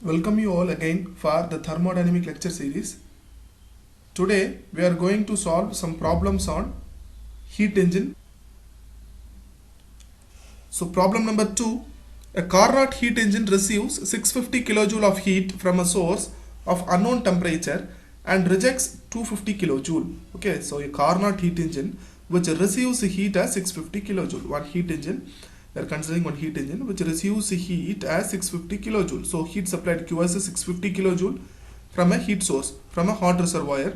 Welcome you all again for the thermodynamic lecture series. Today we are going to solve some problems on heat engine. So problem number 2, a Carnot heat engine receives 650 kilojoule of heat from a source of unknown temperature and rejects 250 kilojoule. Okay, so a Carnot heat engine which receives heat as 650 kilojoule. One heat engine, we are considering one heat engine which receives heat as 650 kilojoule. So heat supplied Q as 650 kilojoule from a heat source, from a hot reservoir,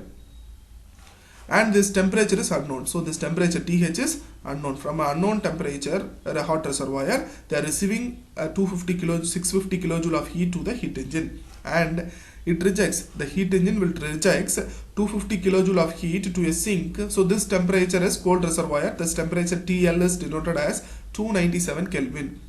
and this temperature is unknown. So this temperature TH is unknown. From an unknown temperature, a hot reservoir, they are receiving 650 kilojoule of heat to the heat engine, and it rejects, the heat engine will rejects 250 kilojoule of heat to a sink. So this temperature is cold reservoir. This temperature TL is denoted as 297 Kelvin.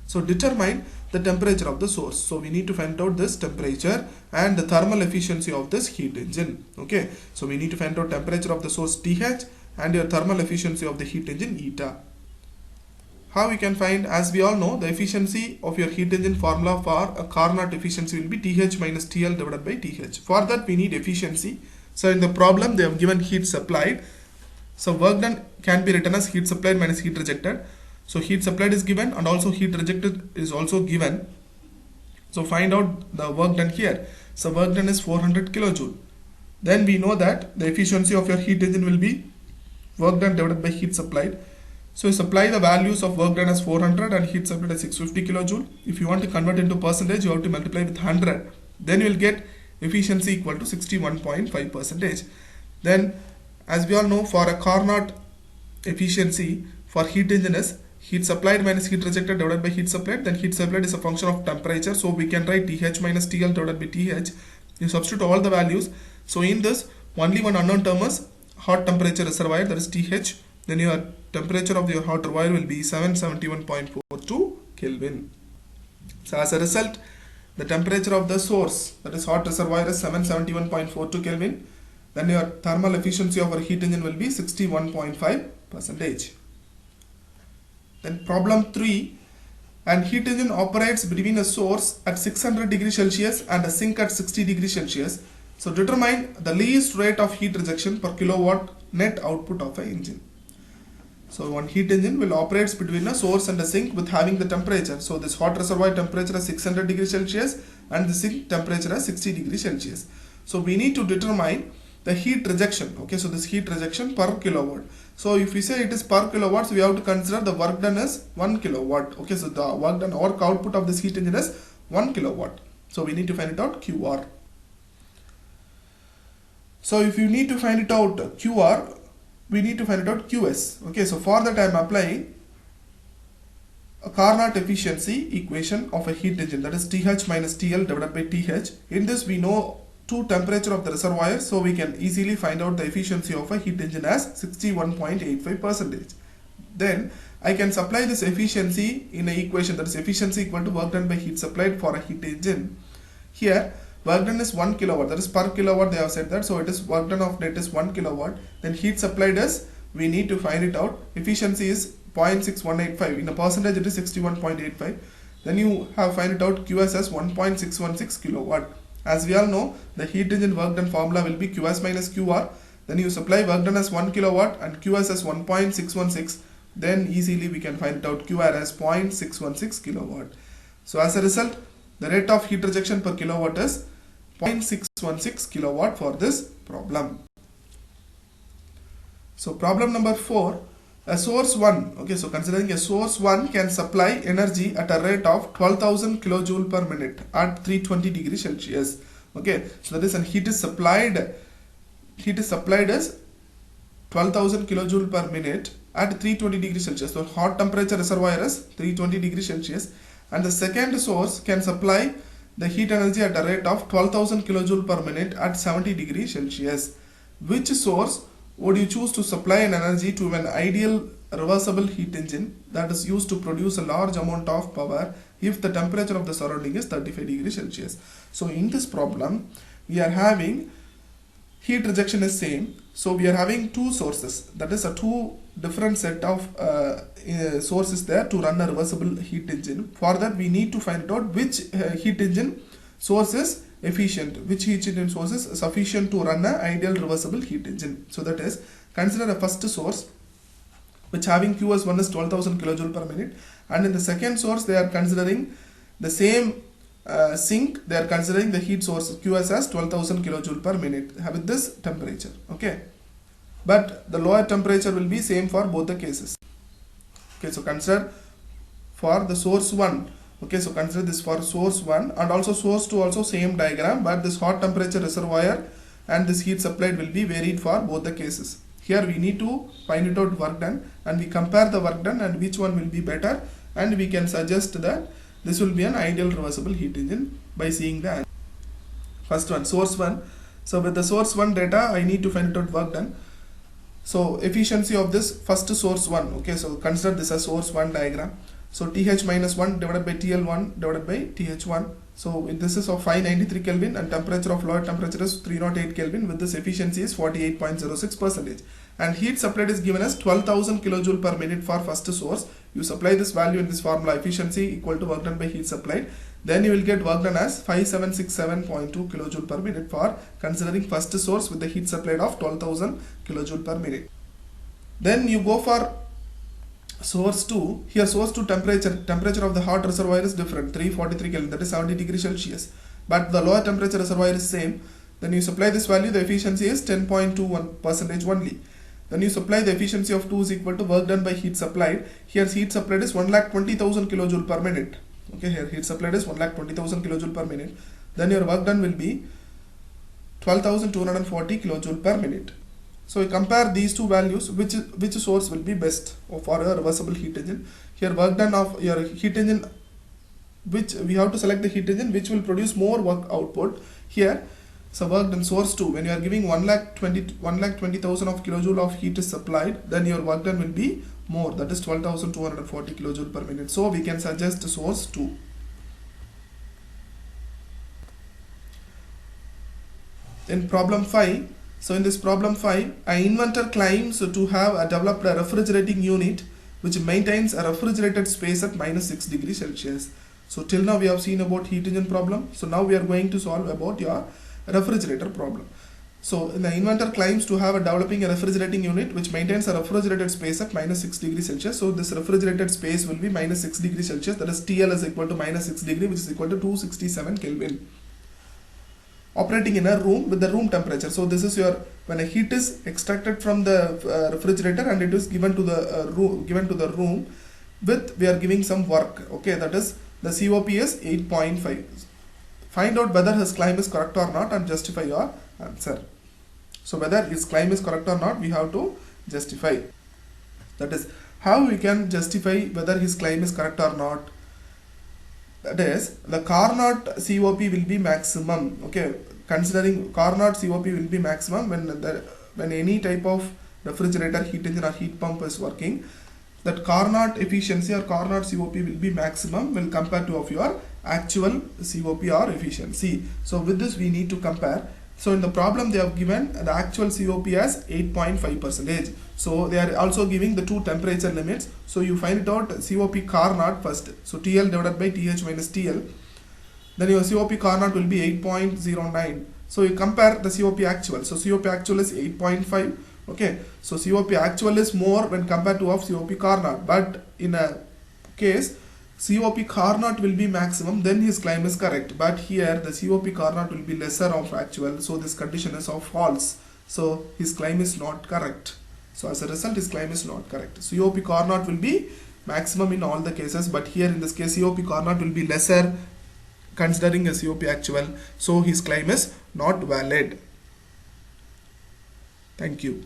So determine the temperature of the source. So we need to find out this temperature and the thermal efficiency of this heat engine. Okay, so we need to find out temperature of the source TH and your thermal efficiency of the heat engine eta. How we can find? As we all know, the efficiency of your heat engine formula for a Carnot efficiency will be TH minus TL divided by TH. For that we need efficiency. So in the problem they have given heat supplied. So work done can be written as heat supplied minus heat rejected. So heat supplied is given and also heat rejected is also given. So find out the work done here. So work done is 400 kilojoule. Then we know that the efficiency of your heat engine will be work done divided by heat supplied. So you supply the values of work done as 400 and heat supplied as 650 kilojoule. If you want to convert into percentage, you have to multiply with 100. Then you will get efficiency equal to 61.5%. Then as we all know, for a Carnot efficiency for heat engine is heat supplied minus heat rejected divided by heat supplied. Then heat supplied is a function of temperature. So we can write TH minus TL divided by TH. You substitute all the values. So in this, only one unknown term is hot temperature reservoir, that is TH. Then your temperature of your hot reservoir will be 771.42 Kelvin. So as a result, the temperature of the source, that is hot reservoir, is 771.42 Kelvin. Then your thermal efficiency of our heat engine will be 61.5%. Then problem 3, an heat engine operates between a source at 600 degrees Celsius and a sink at 60 degrees Celsius. So determine the least rate of heat rejection per kilowatt net output of an engine. So one heat engine will operate between a source and a sink with having the temperature. So this hot reservoir temperature is 600 degrees Celsius and the sink temperature is 60 degrees Celsius. So we need to determine the heat rejection. Okay, so this heat rejection per kilowatt. So if we say it is per kilowatt, so we have to consider the work done as 1 kilowatt. Okay, so the work done or output of this heat engine is 1 kilowatt. So we need to find it out QR. So if you need to find it out QR, we need to find it out QS. Okay, so for that I am applying a Carnot efficiency equation of a heat engine, that is TH minus TL divided by TH. In this we know two temperature of the reservoir, so we can easily find out the efficiency of a heat engine as 61.85%. Then I can supply this efficiency in an equation, that is efficiency equal to work done by heat supplied for a heat engine. Here work done is 1 kilowatt, that is per kilowatt they have said that, so it is work done of net is 1 kilowatt. Then heat supplied is, we need to find it out, efficiency is 0.6185, in a percentage it is 61.85. then you have find it out QS as 1.616 kilowatt. As we all know, the heat engine work done formula will be QS minus QR. Then you supply work done as 1 kilowatt and QS as 1.616. Then easily we can find it out QR as 0.616 kilowatt. So as a result, the rate of heat rejection per kilowatt is 0.616 kilowatt for this problem. So problem number 4, a source 1. Okay, so considering a source 1 can supply energy at a rate of 12,000 kilojoule per minute at 320 degrees Celsius. Okay, so that is, and heat is supplied as 12,000 kilojoule per minute at 320 degrees Celsius. So hot temperature reservoir is 320 degrees Celsius, and the second source can supply the heat energy at a rate of 12,000 kilojoule per minute at 70 degrees Celsius. Which source would you choose to supply an energy to an ideal reversible heat engine that is used to produce a large amount of power if the temperature of the surrounding is 35 degrees Celsius? So in this problem, we are having heat rejection is same. So we are having two sources, that is a two different set of sources there to run a reversible heat engine. For that we need to find out which heat engine source is efficient. Which heat engine source is sufficient to run an ideal reversible heat engine? So that is, consider a first source which having Q as 1 is 12,000 kilojoule per minute, and in the second source they are considering the same sink, they are considering the heat source Qs as 12,000 kilojoule per minute with this temperature. Okay, but the lower temperature will be same for both the cases. Okay, so consider for the source 1. Okay, so consider this for source 1, and also source 2 also same diagram, but this hot temperature reservoir and this heat supplied will be varied for both the cases. Here we need to find it out work done, and we compare the work done and which one will be better, and we can suggest that this will be an ideal reversible heat engine by seeing the answer. First one, source 1. So with the source 1 data I need to find out work done. So efficiency of this first source 1. Okay, so consider this as source 1 diagram. So TH minus 1 divided by TL1 divided by TH1. So this is of 593 Kelvin and temperature of lower temperature is 308 Kelvin. With this efficiency is 48.06%. And heat supplied is given as 12,000 kilojoule per minute for first source. You supply this value in this formula, efficiency equal to work done by heat supplied. Then you will get work done as 5767.2 kilojoule per minute for considering first source with the heat supplied of 12,000 kilojoule per minute. Then you go for source 2. Here source 2 temperature of the hot reservoir is different, 343 Kelvin, that is 70 degrees Celsius, but the lower temperature reservoir is same. Then you supply this value, the efficiency is 10.21% only. Then you supply the efficiency of 2 is equal to work done by heat supplied. Here heat supplied is 1,20,000 kilojoule per minute. Okay, here heat supplied is 1,20,000 kilojoule per minute. Then your work done will be 12,240 kilojoule per minute. So we compare these two values, which source will be best for a reversible heat engine. Here work done of your heat engine, which we have to select the heat engine which will produce more work output. Here, so work done source 2, when you are giving 1,20,000 of kilojoule of heat is supplied, then your work done will be more, that is 12,240 kilojoule per minute. So we can suggest source 2. In problem 5, so in this problem 5, an inventor claims to have developed a refrigerating unit which maintains a refrigerated space at -6 degrees Celsius. So till now we have seen about heat engine problem. So now we are going to solve about your refrigerator problem. So the inventor claims to have developing a refrigerating unit which maintains a refrigerated space at -6 degrees Celsius. So this refrigerated space will be -6 degrees Celsius, that is TL is equal to -6 degree, which is equal to 267 Kelvin. Operating in a room with the room temperature. So this is your, when a heat is extracted from the refrigerator and it is given to the room with, we are giving some work. Okay, that is the COP is 8.5. Find out whether his claim is correct or not and justify your answer. So whether his claim is correct or not, we have to justify. That is how we can justify whether his claim is correct or not. That is, the Carnot COP will be maximum. Okay, considering Carnot COP will be maximum when any type of refrigerator, heat engine or heat pump is working. That Carnot efficiency or Carnot COP will be maximum when compared to of your actual COP or efficiency. So with this we need to compare. So in the problem they have given the actual COP as 8.5%. So they are also giving the two temperature limits. So you find it out COP Carnot first. So TL divided by TH minus TL. Then your COP Carnot will be 8.09. So you compare the COP actual. So COP actual is 8.5. Okay. So COP actual is more when compared to of COP Carnot. But in a case COP Carnot will be maximum, then his claim is correct. But here the COP Carnot will be lesser of actual. So this condition is of false. So his claim is not correct. So as a result, his claim is not correct. COP Carnot will be maximum in all the cases, but here in this case COP Carnot will be lesser considering a COP actual. So his claim is not valid. Thank you.